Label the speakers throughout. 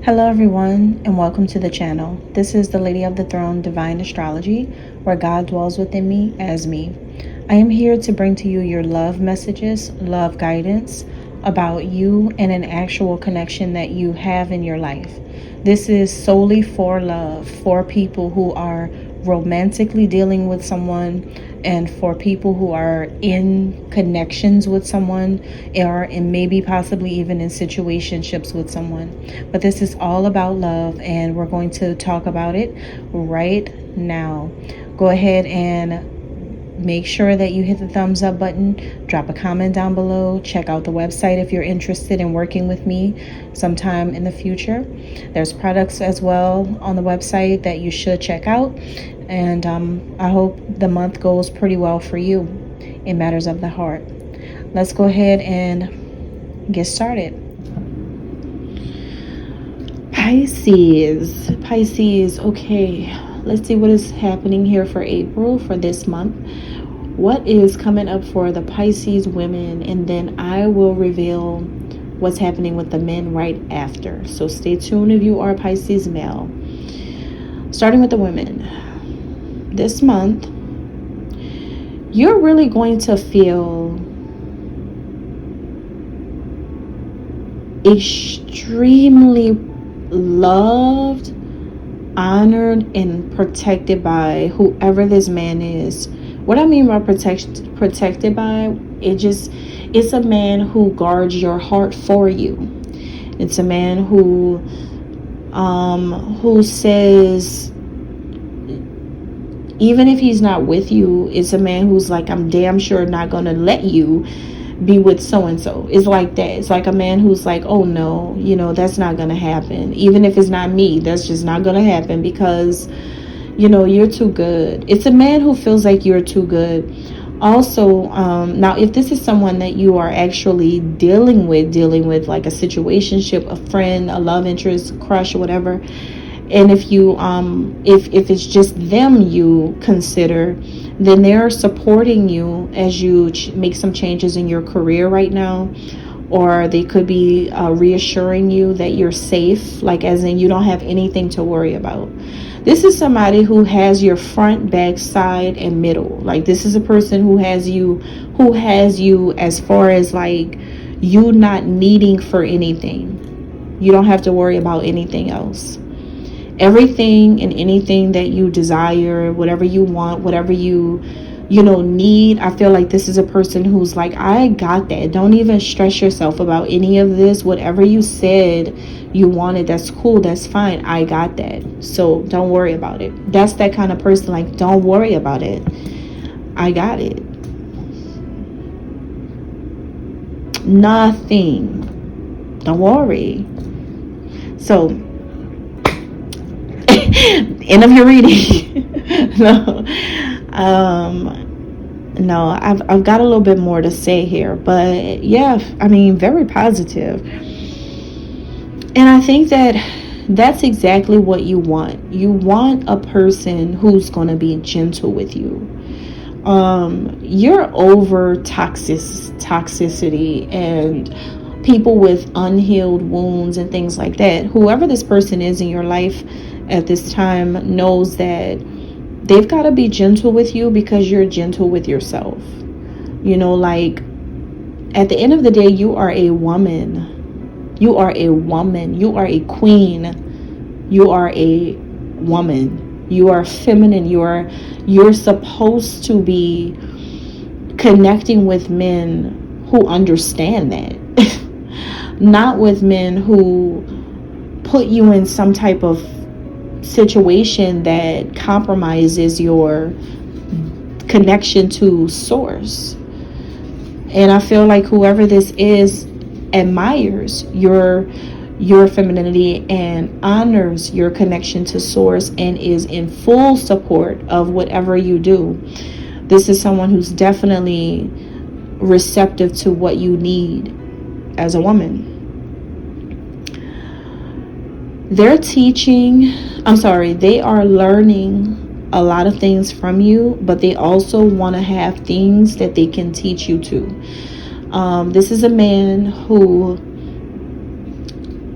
Speaker 1: Hello everyone, and welcome to the channel. This is the Lady of the Throne Divine Astrology, where God dwells within me as me. I am here to bring to you your love messages, love guidance about you and an actual connection that you have in your life. This is solely for love, for people who are romantically dealing with someone, and for people who are in connections with someone, or and maybe possibly even in situationships with someone. But this is all about love, and we're going to talk about it right now. Go ahead and make sure that you hit the thumbs up button, drop a comment down below, check out the website if you're interested in working with me sometime in the future. There's products as well on the website that you should check out, and I hope the month goes pretty well for you in matters of the heart. Let's go ahead and get started. Pisces, okay, let's see what is happening here for April, for this month. What is coming up for the Pisces women, and then I will reveal what's happening with the men right after. So stay tuned if you are a Pisces male. Starting with the women. This month, you're really going to feel extremely loved, honored, and protected by whoever this man is. What I mean by protected by, it's a man who guards your heart for you. It's a man who says, even if he's not with you, it's a man who's like, I'm damn sure not gonna let you be with so-and-so. It's like that. It's like a man who's like, oh no, that's not gonna happen. Even if it's not me, that's just not gonna happen, because you're too good. It's a man who feels like you're too good. Also, now if this is someone that you are actually dealing with like a situationship, a friend, a love interest, crush, or whatever, and if you if it's just them you consider, then they're supporting you as you make some changes in your career right now, or they could be reassuring you that you're safe, like as in you don't have anything to worry about. This is somebody who has your front, back, side, and middle. Like, this is a person who has you as far as like you not needing for anything. You don't have to worry about anything else. Everything and anything that you desire, whatever you want, whatever you need, I feel like this is a person who's like, I got that. Don't even stress yourself about any of this. Whatever you said you wanted, that's cool, that's fine, I got that, so don't worry about it. That's that kind of person, like, don't worry about it, I got it. Nothing, don't worry. So end of your reading. No, I've got a little bit more to say here, but yeah, I mean, very positive. And I think that that's exactly what you want. You want a person who's going to be gentle with you. You're over toxicity and people with unhealed wounds and things like that. Whoever this person is in your life at this time knows that they've got to be gentle with you because you're gentle with yourself. Like, at the end of the day, you are a woman. You are a woman. You are a queen. You are a woman. You are feminine. You're supposed to be connecting with men who understand that. Not with men who put you in some type of situation that compromises your connection to source. And I feel like whoever this is admires your femininity and honors your connection to source and is in full support of whatever you do. This is someone who's definitely receptive to what you need as a woman. They are learning a lot of things from you, but they also want to have things that they can teach you too. This is a man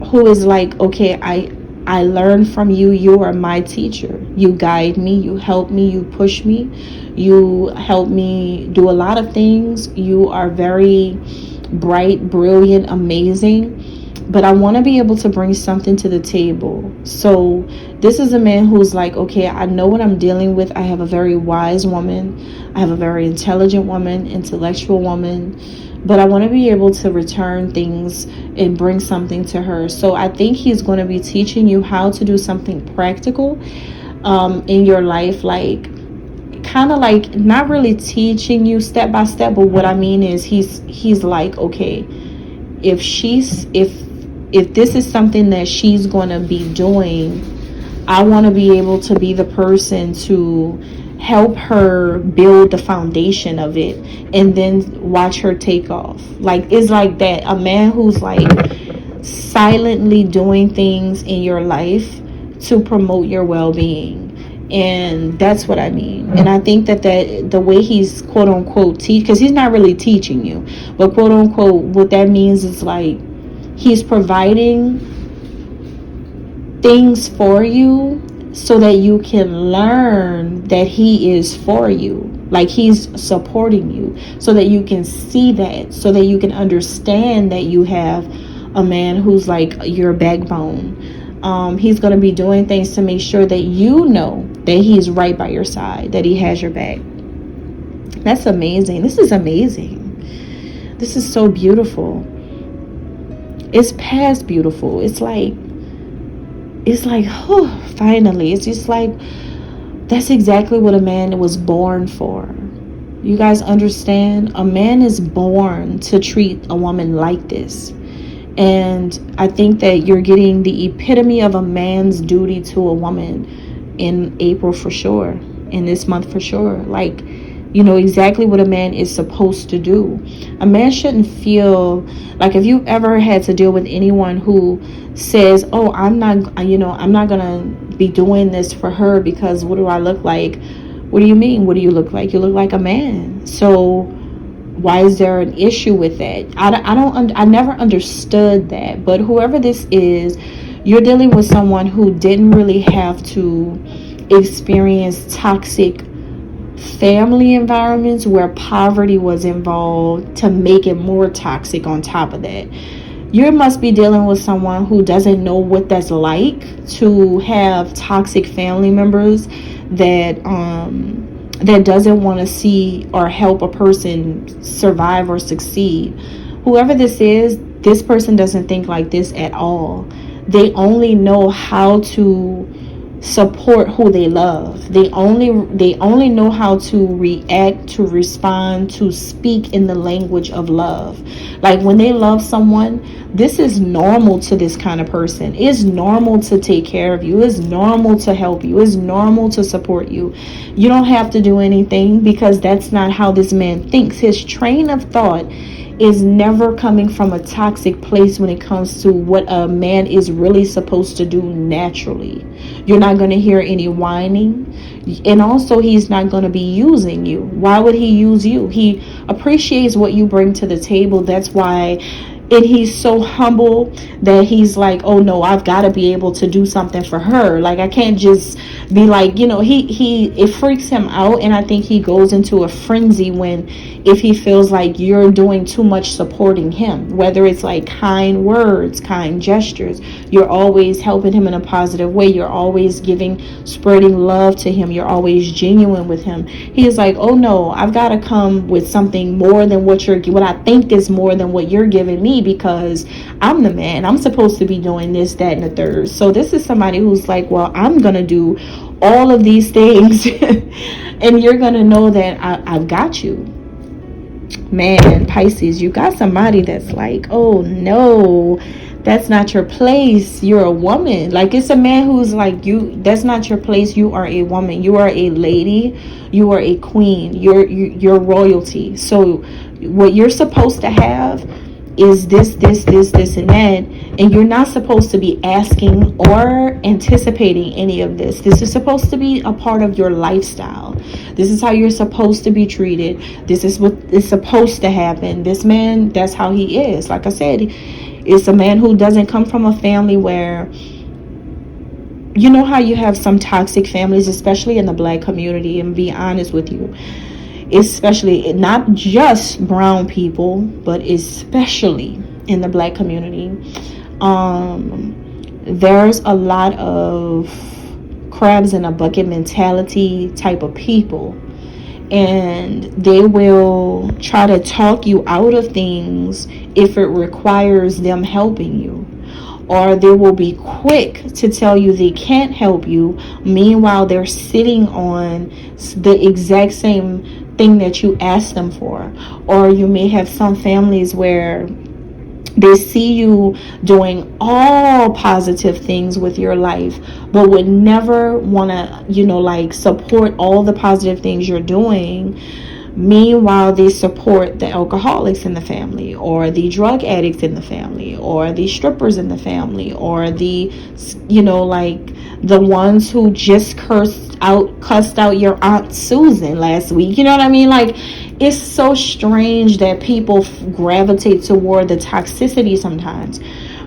Speaker 1: who is like, okay, I learn from you. You are my teacher. You guide me, you help me, you push me, you help me do a lot of things. You are very bright, brilliant, amazing. But I want to be able to bring something to the table. So this is a man who's like, okay, I know what I'm dealing with. I have a very wise woman. I have a very intelligent woman, intellectual woman. But I want to be able to return things and bring something to her. So I think he's going to be teaching you how to do something practical in your life, like kind of like not really teaching you step by step, but what I mean is he's like, okay, if this is something that she's going to be doing, I want to be able to be the person to help her build the foundation of it and then watch her take off. Like, it's like that. A man who's like silently doing things in your life to promote your well-being. And that's what I mean. And I think that the way he's quote unquote teach, because he's not really teaching you, but quote unquote what that means is like he's providing things for you so that you can learn that he is for you. Like, he's supporting you so that you can see that, so that you can understand that you have a man who's like your backbone. He's going to be doing things to make sure that you know that he's right by your side, that he has your back. That's amazing. This is amazing. This is so beautiful. It's past beautiful. It's like, oh, finally. It's just like, that's exactly what a man was born for. You guys understand? A man is born to treat a woman like this. And I think that you're getting the epitome of a man's duty to a woman in April for sure, in this month for sure. Like, you know exactly what a man is supposed to do. A man shouldn't feel like, if you've ever had to deal with anyone who says, oh, I'm not gonna be doing this for her because what do I look like? What do you mean? What do you look like? You look like a man. So why is there an issue with that? I never understood that. But whoever this is, you're dealing with someone who didn't really have to experience toxic family environments where poverty was involved to make it more toxic on top of that. You must be dealing with someone who doesn't know what that's like to have toxic family members that doesn't want to see or help a person survive or succeed. Whoever this is, this person doesn't think like this at all. They only know how to support who they love. They only know how to react, to respond, to speak in the language of love. Like, when they love someone, this is normal to this kind of person. It's normal to take care of you. It's normal to help you. It's normal to support you. You don't have to do anything, because that's not how this man thinks. His train of thought is never coming from a toxic place when it comes to what a man is really supposed to do naturally. You're not going to hear any whining. And also, he's not going to be using you. Why would he use you? He appreciates what you bring to the table. That's why. And he's so humble that he's like, oh no, I've got to be able to do something for her. Like, I can't just be like, it freaks him out. And I think he goes into a frenzy if he feels like you're doing too much supporting him, whether it's like kind words, kind gestures. You're always helping him in a positive way. You're always spreading love to him. You're always genuine with him. He's like, oh no, I've got to come with something more than what I think is more than what you're giving me, because I'm the man. I'm supposed to be doing this, that, and the third. So this is somebody who's like, well, I'm going to do all of these things and you're going to know that I've got you. Man, Pisces, you got somebody that's like, oh no, that's not your place. You're a woman. Like, it's a man who's like, that's not your place. You are a woman. You are a lady. You are a queen. You're royalty. So what you're supposed to have is this, and that. And you're not supposed to be asking or anticipating any of this. This is supposed to be a part of your lifestyle. This is how you're supposed to be treated. This is what is supposed to happen. This man, that's how he is. Like I said, It's a man who doesn't come from a family where, you know how you have some toxic families, especially in the black community, and be honest with you, especially not just brown people, but especially in the black community, there's a lot of crabs in a bucket mentality type of people, and they will try to talk you out of things if it requires them helping you, or they will be quick to tell you they can't help you. Meanwhile, they're sitting on the exact same thing that you asked them for. Or you may have some families where they see you doing all positive things with your life, but would never want to, support all the positive things you're doing. Meanwhile, they support the alcoholics in the family, or the drug addicts in the family, or the strippers in the family, or the, the ones who just cussed out your Aunt Susan last week. You know what I mean? Like, it's so strange that people gravitate toward the toxicity sometimes.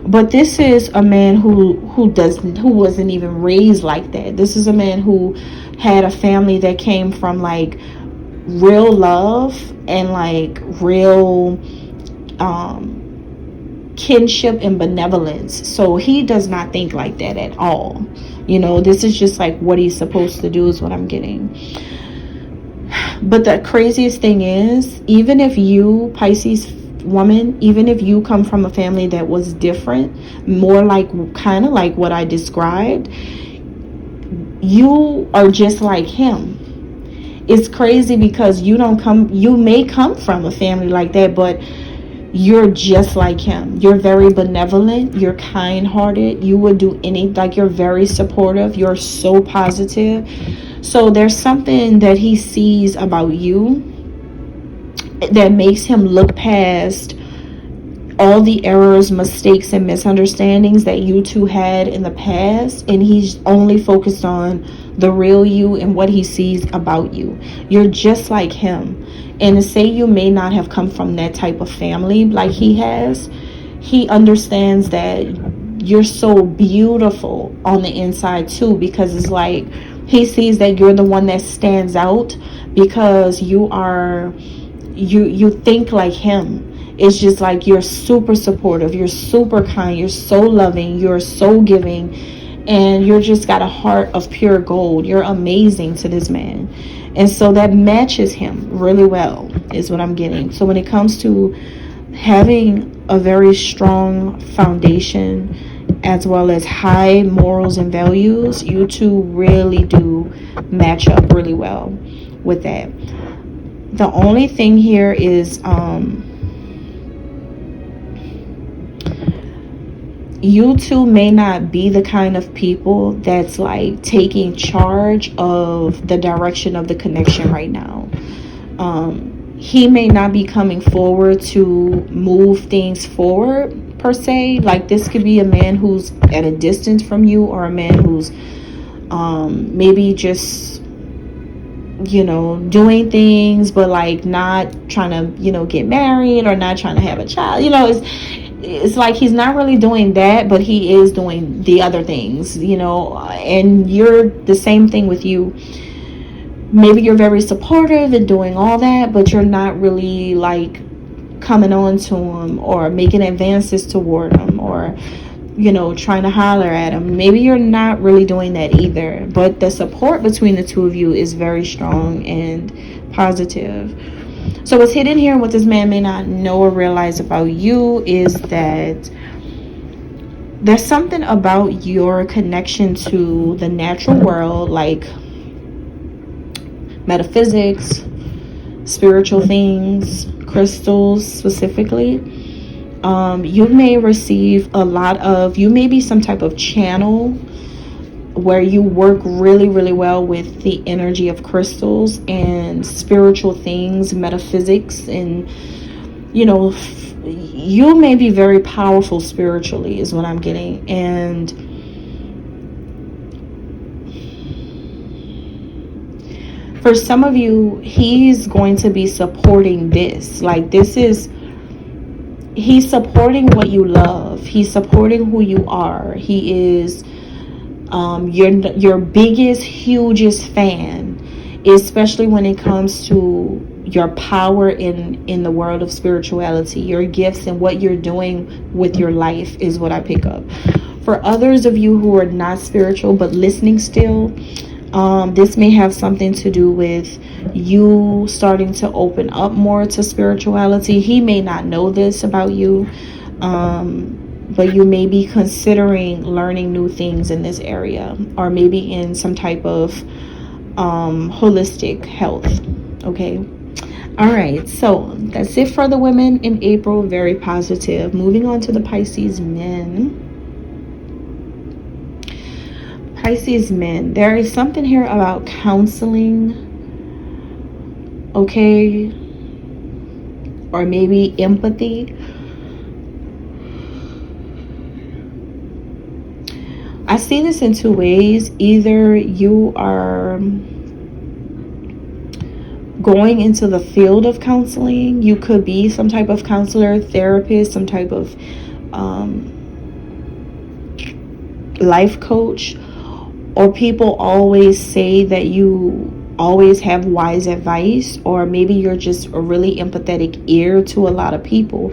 Speaker 1: But this is a man who wasn't even raised like that. This is a man who had a family that came from like real love and like real kinship and benevolence. So he does not think like that at all. This is just like what he's supposed to do, is what I'm getting. But the craziest thing is, even if you, Pisces woman, even if you come from a family that was different, more like kind of like what I described, you are just like him. It's crazy because you may come from a family like that, but you're just like him. You're very benevolent, you're kind-hearted, you would do anything, like you're very supportive, you're so positive. So there's something that he sees about you that makes him look past all the errors, mistakes, and misunderstandings that you two had in the past, and he's only focused on the real you and what he sees about you. You're just like him. And to say you may not have come from that type of family like he has, he understands that you're so beautiful on the inside too, because it's like he sees that you're the one that stands out because you think like him. It's just like you're super supportive, you're super kind, you're so loving, you're so giving, and you're just got a heart of pure gold. You're amazing to this man. And so that matches him really well, is what I'm getting. So when it comes to having a very strong foundation as well as high morals and values, you two really do match up really well with that. The only thing here is you two may not be the kind of people that's like taking charge of the direction of the connection right now. He may not be coming forward to move things forward per se. Like, this could be a man who's at a distance from you, or a man who's maybe just doing things, but like not trying to get married, or not trying to have a child. It's like he's not really doing that, but he is doing the other things, and you're the same thing with you. Maybe you're very supportive and doing all that, but you're not really like coming on to him or making advances toward him, or trying to holler at him. Maybe you're not really doing that either, but the support between the two of you is very strong and positive. So what's hidden here, what this man may not know or realize about you, is that there's something about your connection to the natural world, like metaphysics, spiritual things, crystals specifically. You may receive you may be some type of channel where you work really, really well with the energy of crystals and spiritual things, metaphysics, and you may be very powerful spiritually, is what I'm getting. And for some of you, he's going to be supporting this. Like, this is he's supporting what you love. He's supporting who you are. He is your biggest, hugest fan, especially when it comes to your power in the world of spirituality. Your gifts and what you're doing with your life is what I pick up. For others of you who are not spiritual but listening still, this may have something to do with you starting to open up more to spirituality. He may not know this about you, but you may be considering learning new things in this area, or maybe in some type of holistic health. Okay. All right, so that's it for the women in April. Very positive. Moving on to the Pisces men. Pisces men, there is something here about counseling, okay, or maybe empathy. I see this in two ways. Either you are going into the field of counseling. You could be some type of counselor, therapist, some type of life coach, or people always say that you always have wise advice, or maybe you're just a really empathetic ear to a lot of people,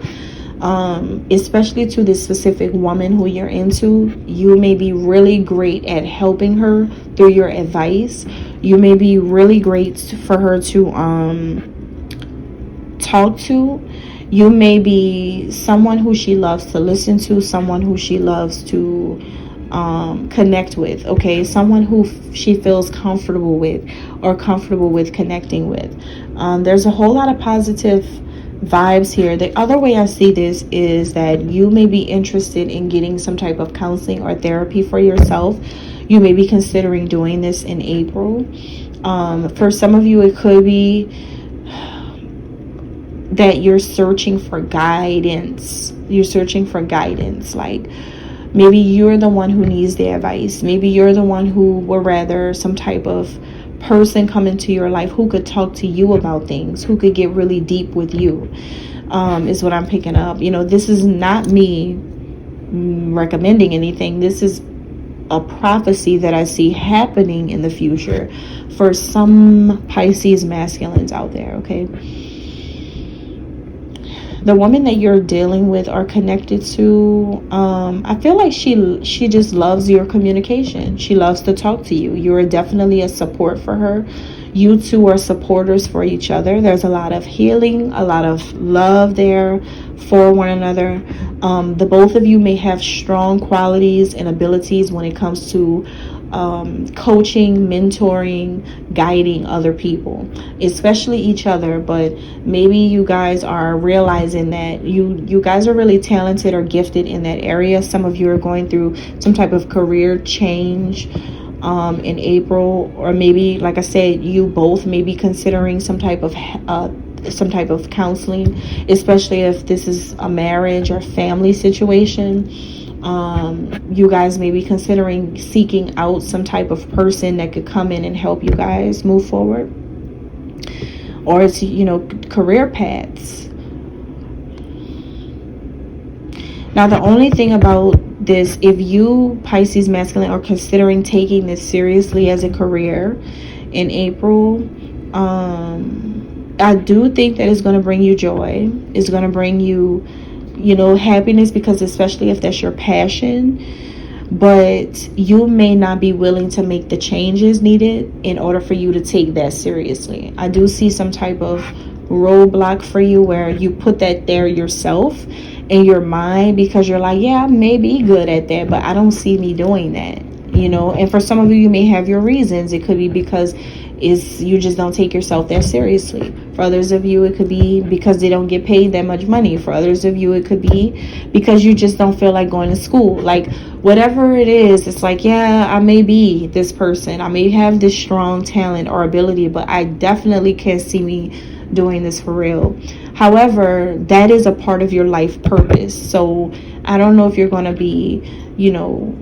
Speaker 1: especially to this specific woman who you're into. You may be really great at helping her through your advice. You may be really great for her to talk to. You may be someone who she loves to listen to, someone who she loves to connect with, okay, someone who she feels comfortable with or comfortable with connecting with. There's a whole lot of positive vibes here. The other way I see this is that you may be interested in getting some type of counseling or therapy for yourself. You may be considering doing this in April. For some of you, it could be that you're searching for guidance. You're searching for guidance, like maybe you're the one who needs the advice. Maybe you're the one who would rather some type of person come into your life who could talk to you about things, who could get really deep with you, is what I'm picking up. You know, this is not me recommending anything. This is a prophecy that I see happening in the future for some Pisces masculines out there, okay? The woman that you're dealing with or connected to, I feel like she just loves your communication. She loves to talk to you. You are definitely a support for her. You two are supporters for each other. There's a lot of healing, a lot of love there for one another. The both of you may have strong qualities and abilities when it comes to coaching, mentoring, guiding other people, especially each other. But maybe you guys are realizing that you guys are really talented or gifted in that area. Some of you are going through some type of career change in April, or maybe, like I said, you both may be considering some type of counseling, especially if this is a marriage or family situation. You guys may be considering seeking out some type of person that could come in and help you guys move forward, or it's, you know, career paths. Now, the only thing about this, if you Pisces masculine are considering taking this seriously as a career in April, I do think that it's going to bring you joy. It's going to bring you, you know, happiness, because especially if that's your passion. But you may not be willing to make the changes needed in order for you to take that seriously. I do see some type of roadblock for you where you put that there yourself in your mind, because you're like, yeah, I may be good at that, but I don't see me doing that, you know. And for some of you may have your reasons. It could be because you just don't take yourself that seriously. For others of you, it could be because they don't get paid that much money. For others of you, it could be because you just don't feel like going to school. Like, whatever it is, it's like, yeah, I may be this person, I may have this strong talent or ability, but I definitely can't see me doing this for real. However, that is a part of your life purpose. So I don't know if you're going to be, you know,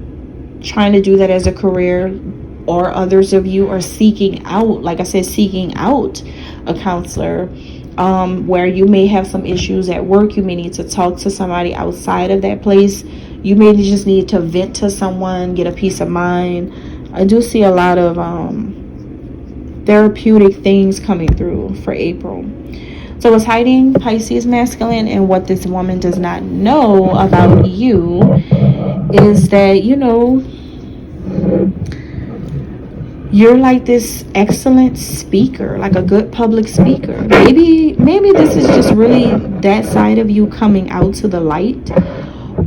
Speaker 1: trying to do that as a career, or others of you are seeking out, like I said, seeking out a counselor where you may have some issues at work. You may need to talk to somebody outside of that place. You may just need to vent to someone, get a peace of mind. I do see a lot of therapeutic things coming through for April. So what's hiding, Pisces masculine, and what this woman does not know about you is that, you know, you're like this excellent speaker, like a good public speaker. Maybe this is just really that side of you coming out to the light.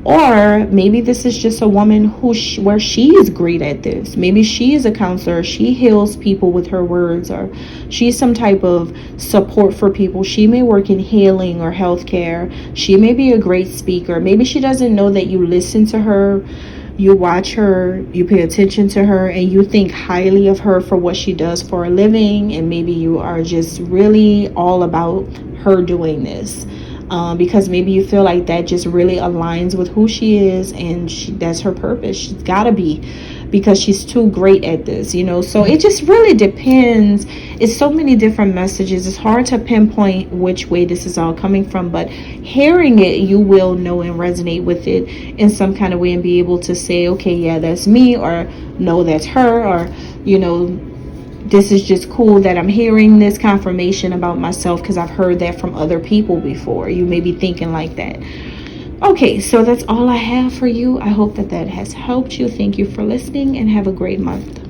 Speaker 1: Or maybe this is just a woman where she is great at this. Maybe she is a counselor. She heals people with her words, or she's some type of support for people. She may work in healing or healthcare. She may be a great speaker. Maybe she doesn't know that you listen to her, you watch her, you pay attention to her, and you think highly of her for what she does for a living. And maybe you are just really all about her doing this. Because maybe you feel like that just really aligns with who she is, and that's her purpose. She's got to be, because she's too great at this, you know. So it just really depends. It's so many different messages. It's hard to pinpoint which way this is all coming from, but hearing it, you will know and resonate with it in some kind of way and be able to say, okay, yeah, that's me, or no, that's her, or, you know, this is just cool that I'm hearing this confirmation about myself because I've heard that from other people before. You may be thinking like that. Okay, so that's all I have for you. I hope that has helped you. Thank you for listening, and have a great month.